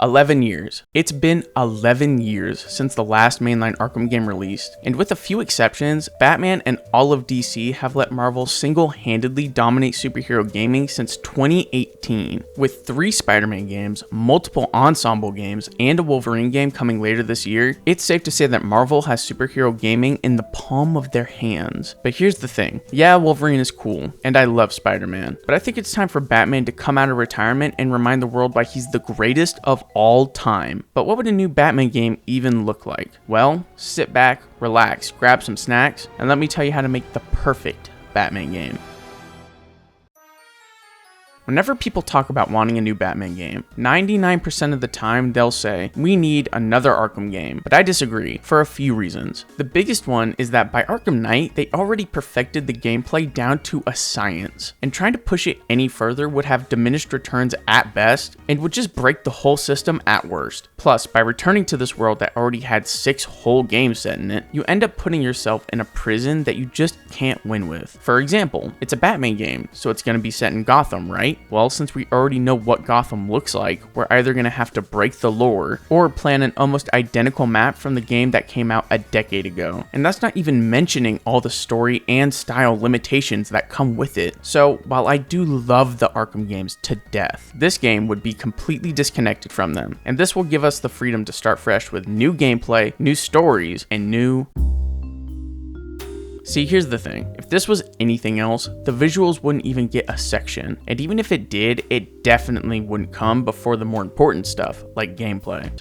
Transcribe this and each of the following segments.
11 years. It's been 11 years since the last mainline Arkham game released, and with a few exceptions, Batman and all of DC have let Marvel single-handedly dominate superhero gaming since 2018. With 3 Spider-Man games, multiple ensemble games, and a Wolverine game coming later this year, it's safe to say that Marvel has superhero gaming in the palm of their hands. But here's the thing. Yeah, Wolverine is cool, and I love Spider-Man, but I think it's time for Batman to come out of retirement and remind the world why he's the greatest of all time. But what would a new Batman game even look like? Well, sit back, relax, grab some snacks, and let me tell you how to make the perfect Batman game. Whenever people talk about wanting a new Batman game, 99% of the time they'll say, we need another Arkham game, but I disagree for a few reasons. The biggest one is that by Arkham Knight, they already perfected the gameplay down to a science, and trying to push it any further would have diminished returns at best, and would just break the whole system at worst. Plus, by returning to this world that already had 6 whole games set in it, you end up putting yourself in a prison that you just can't win with. For example, it's a Batman game, so it's going to be set in Gotham, right? Well, since we already know what Gotham looks like, we're either going to have to break the lore or plan an almost identical map from the game that came out a decade ago. And that's not even mentioning all the story and style limitations that come with it. So while I do love the Arkham games to death, this game would be completely disconnected from them. And this will give us the freedom to start fresh with new gameplay, new stories, and new... See, here's the thing. If this was anything else, the visuals wouldn't even get a section. And even if it did, it definitely wouldn't come before the more important stuff, like gameplay.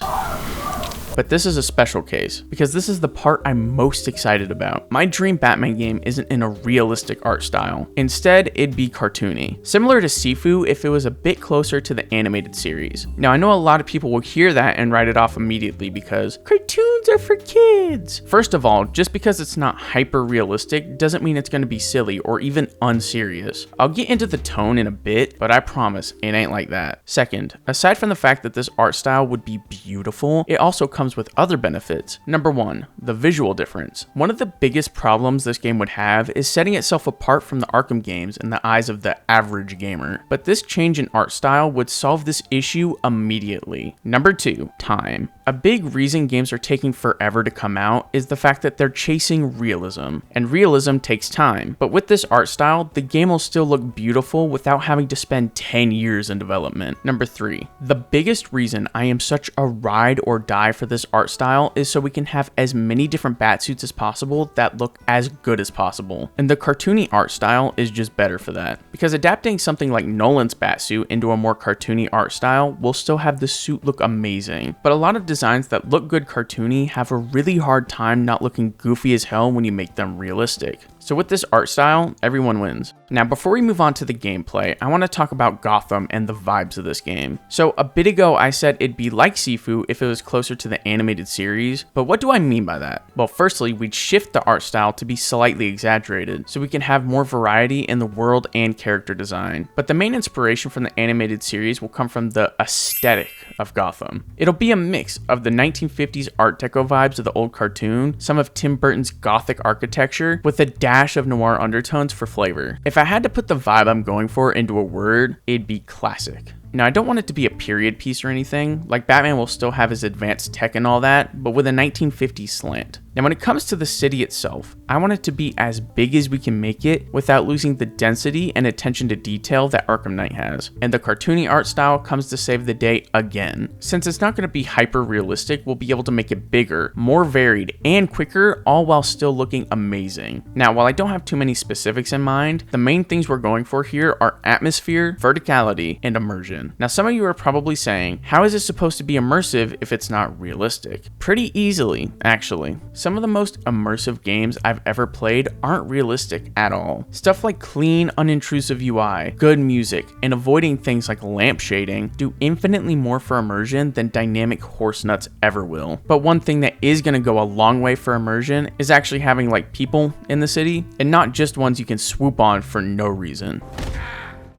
But this is a special case, because this is the part I'm most excited about. My dream Batman game isn't in a realistic art style. Instead, it'd be cartoony. Similar to Sifu if it was a bit closer to the animated series. Now, I know a lot of people will hear that and write it off immediately because cartoons are for kids. First of all, just because it's not hyper realistic doesn't mean it's going to be silly or even unserious. I'll get into the tone in a bit, but I promise it ain't like that. Second, aside from the fact that this art style would be beautiful, it also comes with other benefits. Number 1, the visual difference. One of the biggest problems this game would have is setting itself apart from the Arkham games in the eyes of the average gamer. But this change in art style would solve this issue immediately. Number 2, time. A big reason games are taking forever to come out is the fact that they're chasing realism, and realism takes time. But with this art style, the game will still look beautiful without having to spend 10 years in development. Number 3, the biggest reason I am such a ride or die for this art style is so we can have as many different Batsuits as possible that look as good as possible. And the cartoony art style is just better for that. Because adapting something like Nolan's Batsuit into a more cartoony art style will still have the suit look amazing. But a lot of designs that look good cartoony have a really hard time not looking goofy as hell when you make them realistic. So with this art style, everyone wins. Now, before we move on to the gameplay, I want to talk about Gotham and the vibes of this game. So a bit ago, I said it'd be like Sifu if it was closer to the animated series, but what do I mean by that? Well, firstly, we'd shift the art style to be slightly exaggerated, so we can have more variety in the world and character design. But the main inspiration from the animated series will come from the aesthetic of Gotham. It'll be a mix of the 1950s Art Deco vibes of the old cartoon, some of Tim Burton's Gothic architecture, with a dash of noir undertones for flavor. If I had to put the vibe I'm going for into a word, it'd be classic. Now, I don't want it to be a period piece or anything, like Batman will still have his advanced tech and all that, but with a 1950s slant. Now, when it comes to the city itself, I want it to be as big as we can make it without losing the density and attention to detail that Arkham Knight has. And the cartoony art style comes to save the day again. Since it's not going to be hyper realistic, we'll be able to make it bigger, more varied, and quicker, all while still looking amazing. Now, while I don't have too many specifics in mind, the main things we're going for here are atmosphere, verticality, and immersion. Now, some of you are probably saying, how is it supposed to be immersive if it's not realistic? Pretty easily, actually. Some of the most immersive games I've ever played aren't realistic at all. Stuff like clean, unintrusive UI, good music, and avoiding things like lamp shading do infinitely more for immersion than dynamic horse nuts ever will. But one thing that is going to go a long way for immersion is actually having like people in the city, and not just ones you can swoop on for no reason.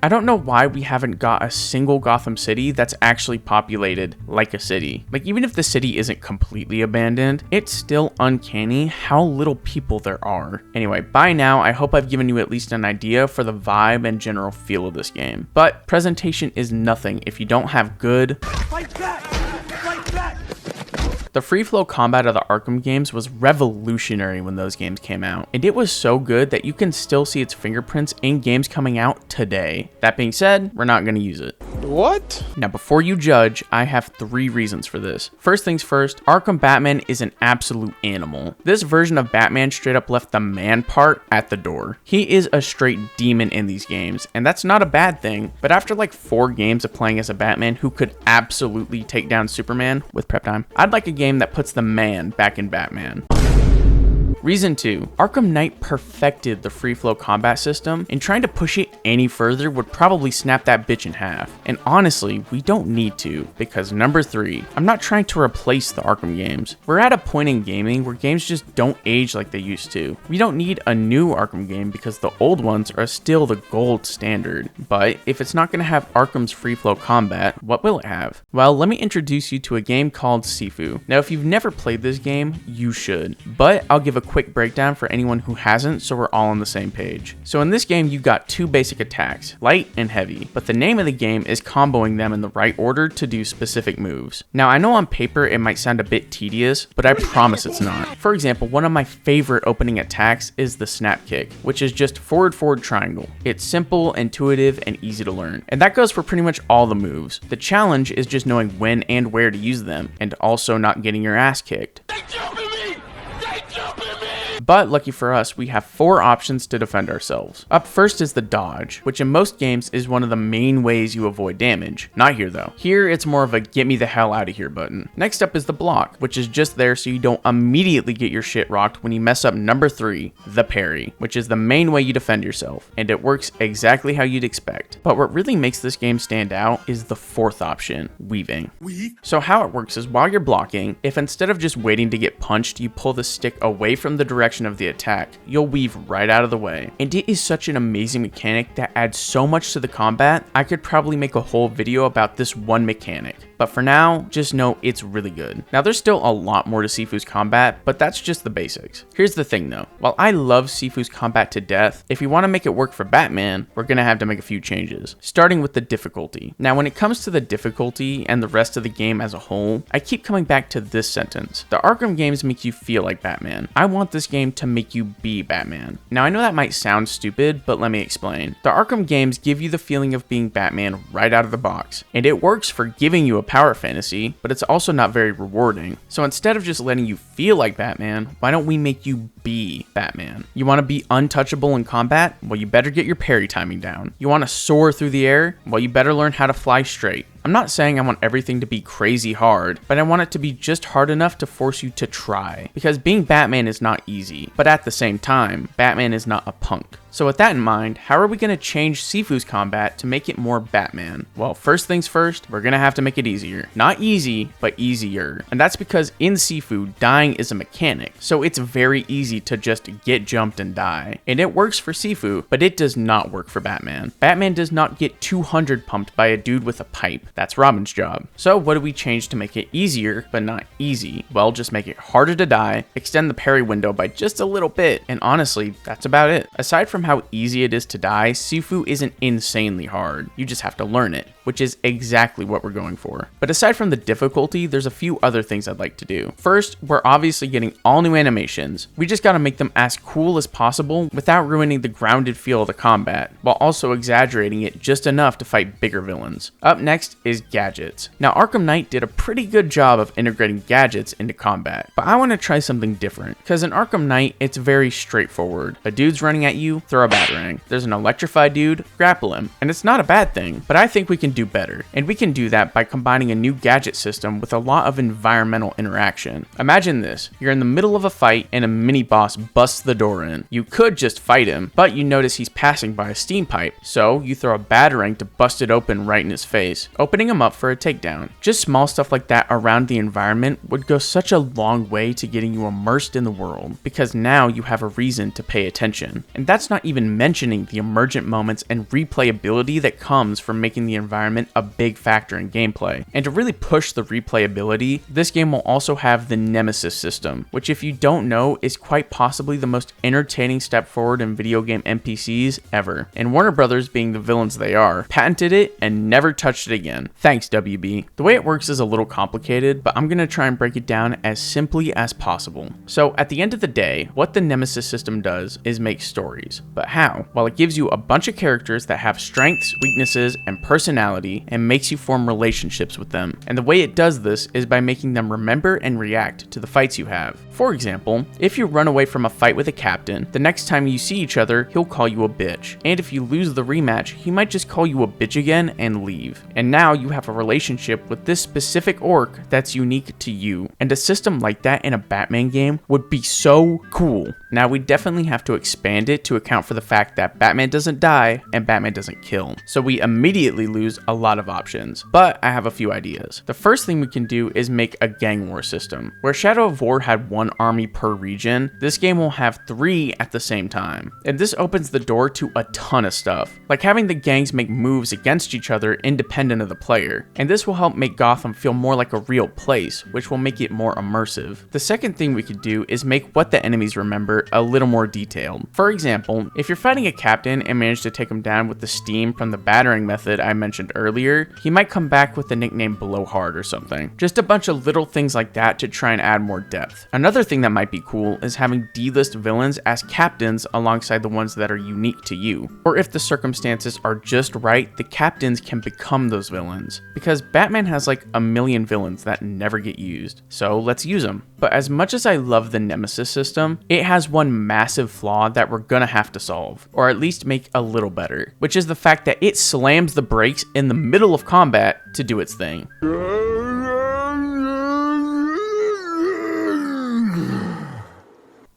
I don't know why we haven't got a single Gotham City that's actually populated like a city. Like, even if the city isn't completely abandoned, it's still uncanny how little people there are. Anyway, by now, I hope I've given you at least an idea for the vibe and general feel of this game. But presentation is nothing if you don't have good... Fight back! The free-flow combat of the Arkham games was revolutionary when those games came out, and it was so good that you can still see its fingerprints in games coming out today. That being said, we're not going to use it. What? Now, before you judge, I have 3 reasons for this. First things first, Arkham Batman is an absolute animal. This version of Batman straight up left the man part at the door. He is a straight demon in these games, and that's not a bad thing, but after like 4 games of playing as a Batman who could absolutely take down Superman with prep time, I'd like a game that puts the man back in Batman. Reason 2, Arkham Knight perfected the free flow combat system, and trying to push it any further would probably snap that bitch in half. And honestly, we don't need to, because number 3, I'm not trying to replace the Arkham games. We're at a point in gaming where games just don't age like they used to. We don't need a new Arkham game because the old ones are still the gold standard. But if it's not going to have Arkham's free flow combat, what will it have? Well, let me introduce you to a game called Sifu. Now, if you've never played this game, you should, but I'll give a quick breakdown for anyone who hasn't so we're all on the same page. So in this game, you got 2 basic attacks, light and heavy, but the name of the game is comboing them in the right order to do specific moves. Now, I know on paper it might sound a bit tedious, but I promise it's not. For example, one of my favorite opening attacks is the snap kick, which is just forward triangle. It's simple, intuitive, and easy to learn. And that goes for pretty much all the moves. The challenge is just knowing when and where to use them, and also not getting your ass kicked. But lucky for us, we have 4 options to defend ourselves. Up first is the dodge, which in most games is one of the main ways you avoid damage. Not here though. Here it's more of a get me the hell out of here button. Next up is the block, which is just there so you don't immediately get your shit rocked when you mess up number 3, the parry, which is the main way you defend yourself, and it works exactly how you'd expect. But what really makes this game stand out is the 4th option, weaving. So how it works is while you're blocking, if instead of just waiting to get punched, you pull the stick away from the direction of the attack, you'll weave right out of the way. And it is such an amazing mechanic that adds so much to the combat, I could probably make a whole video about this one mechanic. But for now, just know it's really good. Now there's still a lot more to Sifu's combat, but that's just the basics. Here's the thing though, while I love Sifu's combat to death, if we want to make it work for Batman, we're gonna have to make a few changes, starting with the difficulty. Now when it comes to the difficulty and the rest of the game as a whole, I keep coming back to this sentence. The Arkham games make you feel like Batman. I want this game to make you be Batman. Now I know that might sound stupid, but let me explain. The Arkham games give you the feeling of being Batman right out of the box, and it works for giving you a power fantasy, but it's also not very rewarding. So instead of just letting you feel like Batman, why don't we make you be Batman? You want to be untouchable in combat? Well, you better get your parry timing down. You want to soar through the air? Well, you better learn how to fly straight. I'm not saying I want everything to be crazy hard, but I want it to be just hard enough to force you to try. Because being Batman is not easy, but at the same time, Batman is not a punk. So with that in mind, how are we going to change Sifu's combat to make it more Batman? Well, first things first, we're going to have to make it easier. Not easy, but easier. And that's because in Sifu, dying is a mechanic, so it's very easy to just get jumped and die. And it works for Sifu, but it does not work for Batman. Batman does not get 200 pumped by a dude with a pipe. That's Robin's job. So what do we change to make it easier, but not easy? Well, just make it harder to die, extend the parry window by just a little bit, and honestly, that's about it. Aside from how easy it is to die, Sifu isn't insanely hard. You just have to learn it, which is exactly what we're going for. But aside from the difficulty, there's a few other things I'd like to do. First, we're obviously getting all new animations. We just gotta make them as cool as possible without ruining the grounded feel of the combat, while also exaggerating it just enough to fight bigger villains. Up next is gadgets. Now, Arkham Knight did a pretty good job of integrating gadgets into combat, but I want to try something different, because in Arkham Knight, it's very straightforward. A dude's running at you, throw a batarang. There's an electrified dude, grapple him. And it's not a bad thing, but I think we can do better. And we can do that by combining a new gadget system with a lot of environmental interaction. Imagine this, you're in the middle of a fight and a mini boss busts the door in. You could just fight him, but you notice he's passing by a steam pipe, so you throw a batarang to bust it open right in his face, opening him up for a takedown. Just small stuff like that around the environment would go such a long way to getting you immersed in the world, because now you have a reason to pay attention. And that's not not even mentioning the emergent moments and replayability that comes from making the environment a big factor in gameplay. And to really push the replayability, this game will also have the Nemesis system, which if you don't know is quite possibly the most entertaining step forward in video game NPCs ever. And Warner Brothers, being the villains they are, patented it and never touched it again. Thanks, WB. The way it works is a little complicated, but I'm gonna try and break it down as simply as possible. So at the end of the day, what the Nemesis system does is make stories. But how? Well, it gives you a bunch of characters that have strengths, weaknesses, and personality and makes you form relationships with them. And the way it does this is by making them remember and react to the fights you have. For example, if you run away from a fight with a captain, the next time you see each other, he'll call you a bitch. And if you lose the rematch, he might just call you a bitch again and leave. And now you have a relationship with this specific orc that's unique to you. And a system like that in a Batman game would be so cool. Now we definitely have to expand it to account for the fact that Batman doesn't die and Batman doesn't kill. So we immediately lose a lot of options. But I have a few ideas. The first thing we can do is make a gang war system. Where Shadow of War had one army per region, this game will have 3 at the same time. And this opens the door to a ton of stuff, like having the gangs make moves against each other independent of the player. And this will help make Gotham feel more like a real place, which will make it more immersive. The second thing we could do is make what the enemies remember a little more detailed. For example, if you're fighting a captain and manage to take him down with the steam from the battering method I mentioned earlier, he might come back with the nickname Blowhard or something. Just a bunch of little things like that to try and add more depth. Another thing that might be cool is having D-list villains as captains alongside the ones that are unique to you. Or if the circumstances are just right, the captains can become those villains. Because Batman has like a million villains that never get used, so let's use them. But as much as I love the Nemesis system, it has one massive flaw that we're gonna have to solve, or at least make a little better, which is the fact that it slams the brakes in the middle of combat to do its thing.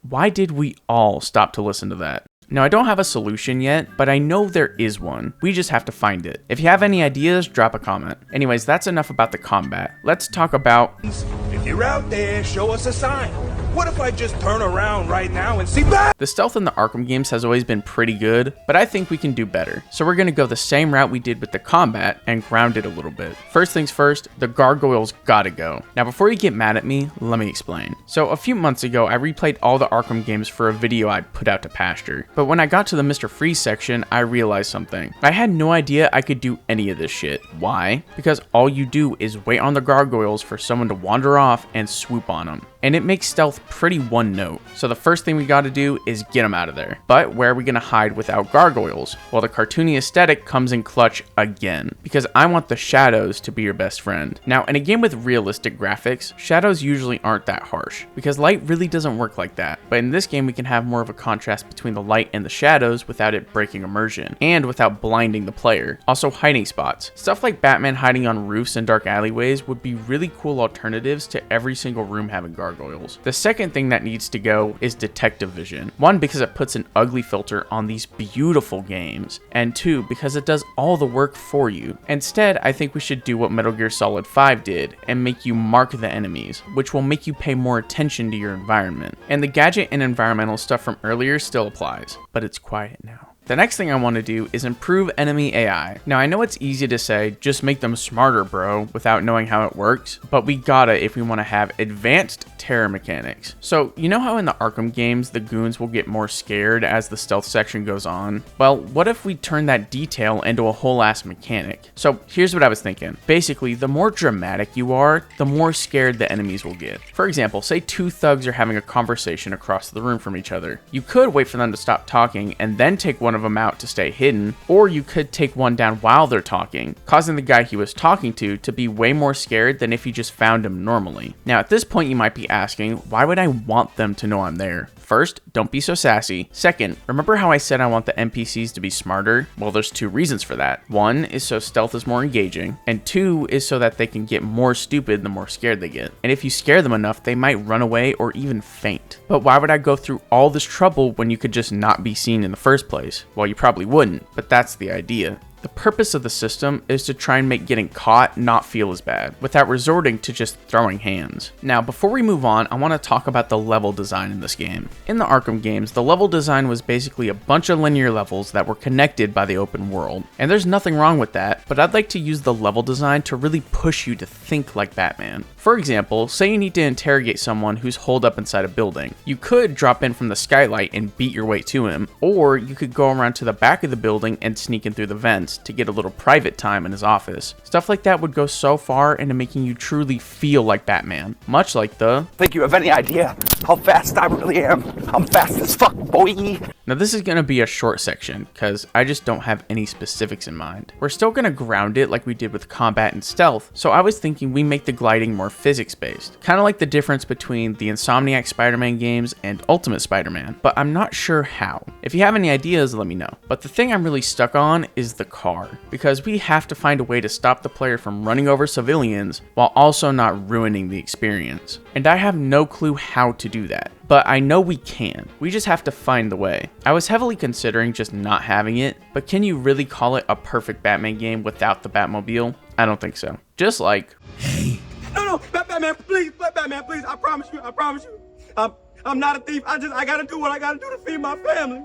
Why did we all stop to listen to that? Now, I don't have a solution yet, but I know there is one. We just have to find it. If you have any ideas, drop a comment. Anyways, that's enough about the combat. Let's talk about... If you're out there, show us a sign. What if I just turn around right now and see that? The stealth in the Arkham games has always been pretty good, but I think we can do better. So we're gonna go the same route we did with the combat and ground it a little bit. First things first, the gargoyles gotta go. Now before you get mad at me, let me explain. So a few months ago, I replayed all the Arkham games for a video I put out to pasture. But when I got to the Mr. Freeze section, I realized something. I had no idea I could do any of this shit. Why? Because all you do is wait on the gargoyles for someone to wander off and swoop on them. And it makes stealth pretty one note. So the first thing we gotta do is get them out of there. But where are we gonna hide without gargoyles? Well, the cartoony aesthetic comes in clutch again, because I want the shadows to be your best friend. Now, in a game with realistic graphics, shadows usually aren't that harsh, because light really doesn't work like that. But in this game, we can have more of a contrast between the light and the shadows without it breaking immersion, and without blinding the player. Also, hiding spots. Stuff like Batman hiding on roofs and dark alleyways would be really cool alternatives to every single room having gargoyles. The second thing that needs to go is detective vision. One, because it puts an ugly filter on these beautiful games, and two, because it does all the work for you. Instead, I think we should do what Metal Gear Solid 5 did and make you mark the enemies, which will make you pay more attention to your environment. And the gadget and environmental stuff from earlier still applies, but it's quiet now. The next thing I want to do is improve enemy AI. Now I know it's easy to say, just make them smarter, bro, without knowing how it works, but we gotta if we want to have advanced terror mechanics. So you know how in the Arkham games, the goons will get more scared as the stealth section goes on? Well, what if we turn that detail into a whole ass mechanic? So here's what I was thinking. Basically, the more dramatic you are, the more scared the enemies will get. For example, say two thugs are having a conversation across the room from each other. You could wait for them to stop talking and then take one of them out to stay hidden, or you could take one down while they're talking, causing the guy he was talking to be way more scared than if he just found him normally. Now at this point you might be asking, why would I want them to know I'm there? First, don't be so sassy. Second, remember how I said I want the NPCs to be smarter? Well, there's two reasons for that. One is so stealth is more engaging, and two is so that they can get more stupid the more scared they get. And if you scare them enough, they might run away or even faint. But why would I go through all this trouble when you could just not be seen in the first place? Well, you probably wouldn't, but that's the idea. The purpose of the system is to try and make getting caught not feel as bad, without resorting to just throwing hands. Now, before we move on, I want to talk about the level design in this game. In the Arkham games, the level design was basically a bunch of linear levels that were connected by the open world. And there's nothing wrong with that, but I'd like to use the level design to really push you to think like Batman. For example, say you need to interrogate someone who's holed up inside a building. You could drop in from the skylight and beat your way to him, or you could go around to the back of the building and sneak in through the vents to get a little private time in his office. Stuff like that would go so far into making you truly feel like Batman, much like the "Think you have any idea how fast I really am? I'm fast as fuck, boy." Now this is going to be a short section, because I just don't have any specifics in mind. We're still going to ground it like we did with combat and stealth, so I was thinking we make the gliding more physics-based, kind of like the difference between the Insomniac Spider-Man games and Ultimate Spider-Man, but I'm not sure how. If you have any ideas, let me know. But the thing I'm really stuck on is the car, because we have to find a way to stop the player from running over civilians while also not ruining the experience. And I have no clue how to do that. But I know we can. We just have to find the way. I was heavily considering just not having it, but can you really call it a perfect Batman game without the Batmobile? I don't think so. Just like, Hey. No, Batman, please, Batman, please. I promise you. I'm not a thief. I gotta do what I gotta do to feed my family.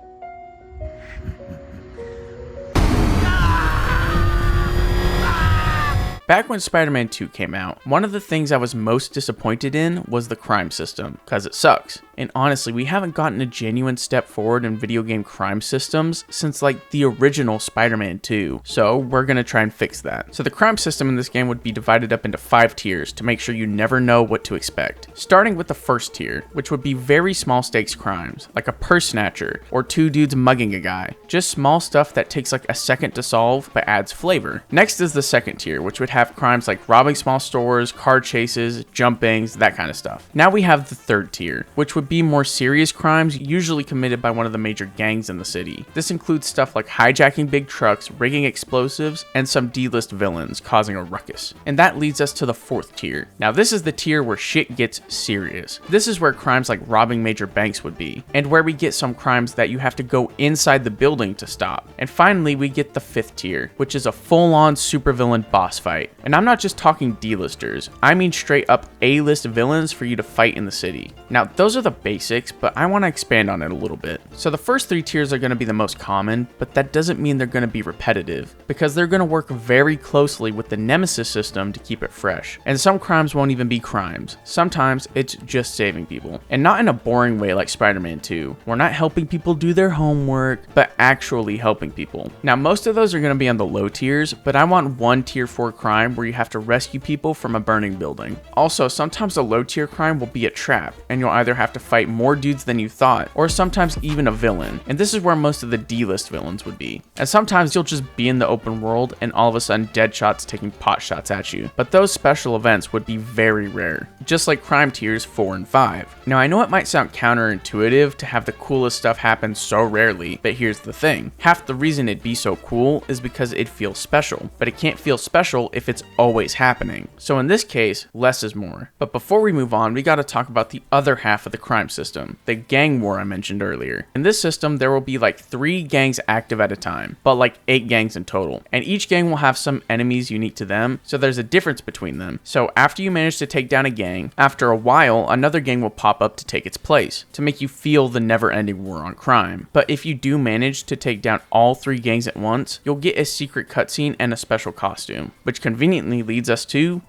back when Spider-Man 2 came out, one of the things I was most disappointed in was the crime system, cause it sucks. And honestly, we haven't gotten a genuine step forward in video game crime systems since like the original Spider-Man 2, so we're gonna try and fix that. So the crime system in this game would be divided up into 5 tiers to make sure you never know what to expect. Starting with the first tier, which would be very small stakes crimes, like a purse snatcher, or 2 dudes mugging a guy. Just small stuff that takes like a second to solve, but adds flavor. Next is the second tier, which would have crimes like robbing small stores, car chases, jumpings, that kind of stuff. Now we have the third tier, which would be more serious crimes usually committed by one of the major gangs in the city. This includes stuff like hijacking big trucks, rigging explosives, and some D-list villains causing a ruckus. And that leads us to the fourth tier. Now this is the tier where shit gets serious. This is where crimes like robbing major banks would be, and where we get some crimes that you have to go inside the building to stop. And finally we get the fifth tier, which is a full-on supervillain boss fight. And I'm not just talking D-listers, I mean straight up A-list villains for you to fight in the city. Now those are the basics, but I want to expand on it a little bit. So the first 3 tiers are going to be the most common, but that doesn't mean they're going to be repetitive, because they're going to work very closely with the Nemesis system to keep it fresh. And some crimes won't even be crimes. Sometimes it's just saving people. And not in a boring way like Spider-Man 2. We're not helping people do their homework, but actually helping people. Now most of those are going to be on the low tiers, but I want one tier 4 crime where you have to rescue people from a burning building. Also, sometimes a low tier crime will be a trap, and you'll either have to fight more dudes than you thought, or sometimes even a villain. And this is where most of the D-list villains would be. And sometimes you'll just be in the open world and all of a sudden Deadshot's taking pot shots at you. But those special events would be very rare, just like crime tiers 4 and 5. Now I know it might sound counterintuitive to have the coolest stuff happen so rarely, but here's the thing. Half the reason it'd be so cool is because it feels special, but it can't feel special if it's always happening. So in this case, less is more. But before we move on, we gotta talk about the other half of the crime system, the gang war I mentioned earlier. In this system, there will be like 3 gangs active at a time, but like 8 gangs in total. And each gang will have some enemies unique to them, so there's a difference between them. So after you manage to take down a gang, after a while, another gang will pop up to take its place, to make you feel the never-ending war on crime. But if you do manage to take down all 3 gangs at once, you'll get a secret cutscene and a special costume, which conveniently leads us to...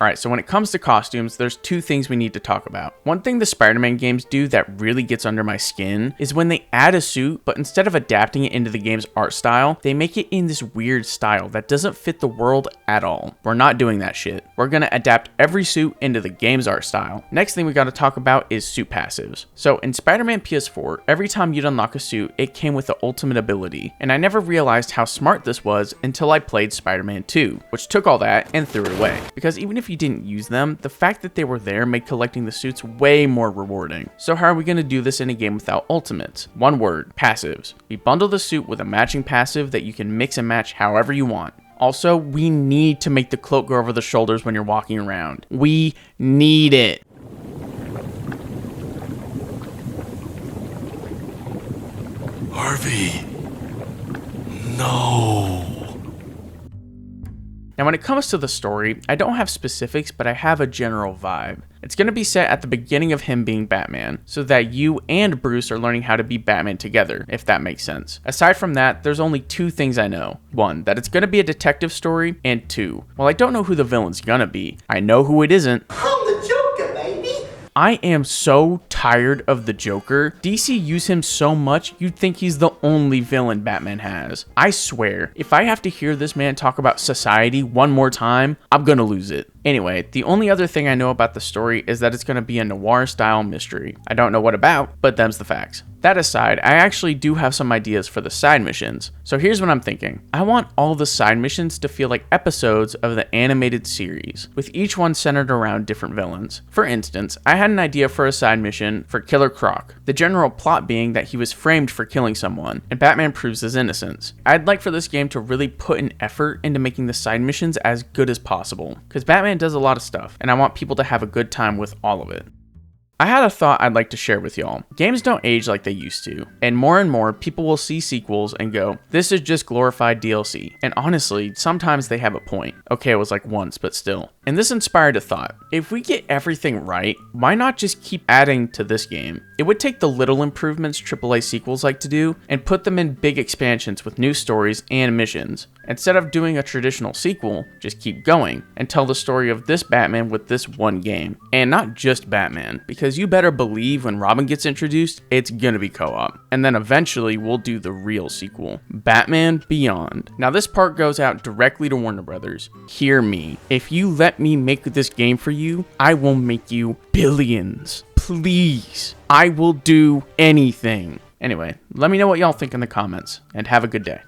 Alright, so when it comes to costumes, there's 2 things we need to talk about. One thing the Spider-Man games do that really gets under my skin is when they add a suit, but instead of adapting it into the game's art style, they make it in this weird style that doesn't fit the world at all. We're not doing that shit. We're gonna adapt every suit into the game's art style. Next thing we gotta talk about is suit passives. So in Spider-Man PS4, every time you'd unlock a suit, it came with the ultimate ability. And I never realized how smart this was until I played Spider-Man 2, which took all that and threw it away. Because even if you didn't use them, the fact that they were there made collecting the suits way more rewarding. So how are we going to do this in a game without ultimates? One word: passives. We bundle the suit with a matching passive that you can mix and match however you want. Also, we need to make the cloak go over the shoulders when you're walking around. We need it. All Harvey. No. Now, when it comes to the story, I don't have specifics, but I have a general vibe. It's going to be set at the beginning of him being Batman, so that you and Bruce are learning how to be Batman together, if that makes sense. Aside from that, there's only two things I know. One, that it's going to be a detective story, and two, while I don't know who the villain's gonna be, I know who it isn't. I'm the Joker, baby. I am so tired of the Joker. DC use him so much, you'd think he's the only villain Batman has. I swear, if I have to hear this man talk about society one more time, I'm gonna lose it. Anyway, the only other thing I know about the story is that it's gonna be a noir-style mystery. I don't know what about, but them's the facts. That aside, I actually do have some ideas for the side missions. So here's what I'm thinking. I want all the side missions to feel like episodes of the animated series, with each one centered around different villains. For instance, I had an idea for a side mission for Killer Croc, the general plot being that he was framed for killing someone, and Batman proves his innocence. I'd like for this game to really put an effort into making the side missions as good as possible, because Batman does a lot of stuff, and I want people to have a good time with all of it. I had a thought I'd like to share with y'all. Games don't age like they used to, and more people will see sequels and go, this is just glorified DLC. And honestly, sometimes they have a point. Okay, it was like once, but still. And this inspired a thought. If we get everything right, why not just keep adding to this game? It would take the little improvements AAA sequels like to do, and put them in big expansions with new stories and missions. Instead of doing a traditional sequel, just keep going, and tell the story of this Batman with this one game. And not just Batman, because you better believe when Robin gets introduced, it's gonna be co-op. And then eventually we'll do the real sequel, Batman Beyond. Now this part goes out directly to Warner Brothers. Hear me. If you let me make this game for you, I will make you billions. Please. I will do anything. Anyway, let me know what y'all think in the comments, and have a good day.